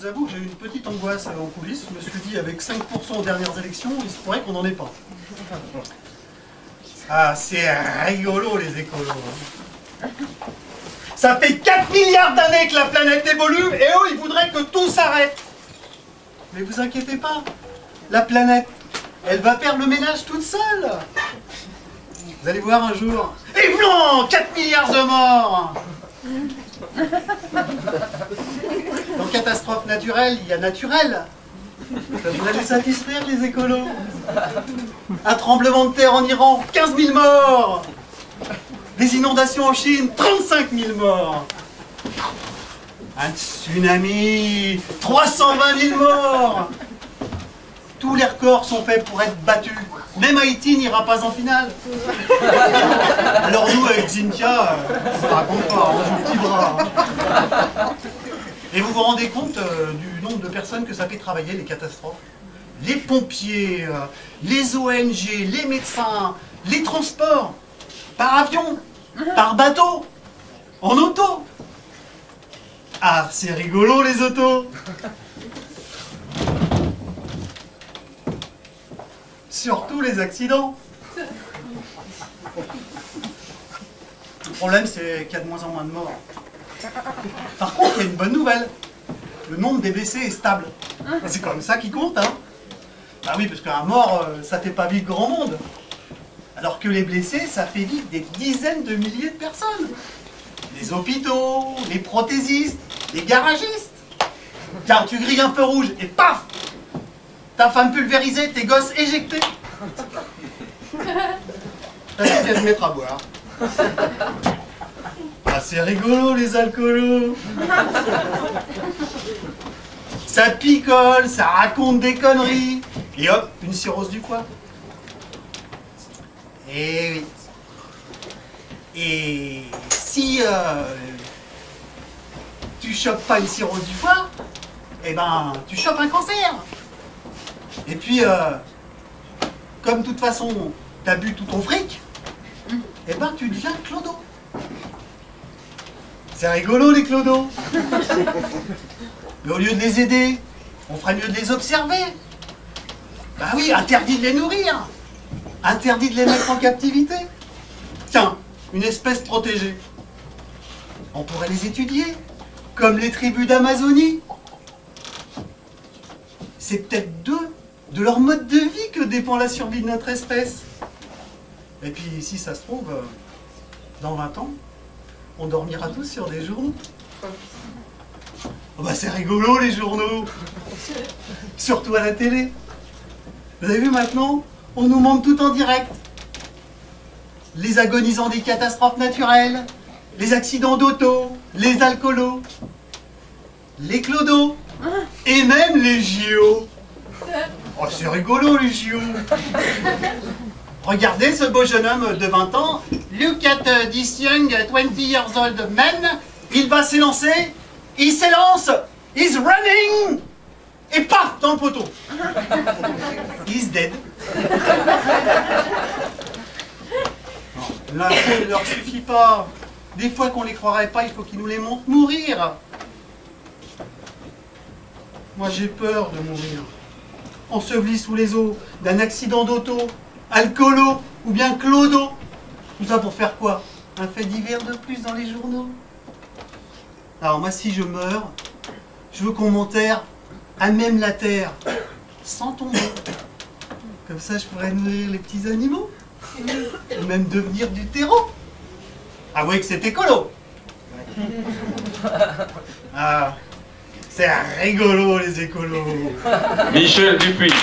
vous avoue que j'ai eu une petite angoisse en coulisses. Je me suis dit, avec 5% aux dernières élections, il se pourrait qu'on n'en ait pas. Ah, c'est rigolo, les écolos. Ça fait 4 milliards d'années que la planète évolue, et eux, ils voudraient que tout s'arrête. Mais vous inquiétez pas, la planète, elle va faire le ménage toute seule. Vous allez voir un jour. Et blanc, 4 milliards de morts. Dans catastrophe naturelle, il y a naturel. Ça devrait les satisfaire, les écolos. Un tremblement de terre en Iran, 15 000 morts. Des inondations en Chine, 35 000 morts. Un tsunami, 320 000 morts. Tous les records sont faits pour être battus. Même Haïti n'ira pas en finale. Alors nous, avec Cynthia, ça raconte pas, on joue le petit bras. Et vous vous rendez compte du nombre de personnes que ça fait travailler, les catastrophes? Les pompiers, les ONG, les médecins, les transports, par avion, par bateau, en auto. Ah, c'est rigolo les autos. Surtout les accidents. Le problème, c'est qu'il y a de moins en moins de morts. Par contre, il y a une bonne nouvelle. Le nombre des blessés est stable. C'est comme ça qui compte, hein. Bah oui, parce qu'un mort, ça fait pas vivre grand monde. Alors que les blessés, ça fait vivre des dizaines de milliers de personnes. Les hôpitaux, les prothésistes, les garagistes. Tiens, tu grilles un feu rouge et paf! Ta femme pulvérisée, tes gosses éjectés. T'as qu'à se mettre à boire. Ah, c'est rigolo les alcoolos. Ça picole, ça raconte des conneries. Et hop, une cirrhose du foie. Et oui. Et si tu chopes pas une cirrhose du foie, eh ben, tu chopes un cancer. Et puis, comme de toute façon, t'as bu tout ton fric, eh ben, tu deviens clodo. C'est rigolo, les clodos. Mais au lieu de les aider, on ferait mieux de les observer. Bah oui, interdit de les nourrir. Interdit de les mettre en captivité. Tiens, une espèce protégée. On pourrait les étudier, comme les tribus d'Amazonie. C'est peut-être de leur mode de vie que dépend la survie de notre espèce. Et puis, si ça se trouve, dans 20 ans, on dormira tous sur des journaux. Oh bah c'est rigolo les journaux. Surtout à la télé. Vous avez vu maintenant, on nous montre tout en direct. Les agonisants des catastrophes naturelles, les accidents d'auto, les alcoolos, les clodos, et même les JO. Oh, c'est rigolo les JO. Regardez ce beau jeune homme de 20 ans. Look at this young 20 years old man. Il va s'élancer. Il s'élance. He's running. Et paf, dans le poteau. He's dead. L'info ne leur suffit pas. Des fois qu'on les croirait pas, il faut qu'ils nous les montrent mourir. Moi j'ai peur de mourir. Enseveli sous les eaux d'un accident d'auto, alcoolo ou bien clodo. Tout ça pour faire quoi? Un fait divers de plus dans les journaux. Alors moi si je meurs, je veux qu'on m'enterre à même la terre, sans tomber. Comme ça je pourrais nourrir les petits animaux. Ou même devenir du terreau. Avouez que c'est écolo. Ah, c'est rigolo les écolos. Michel Dupuis.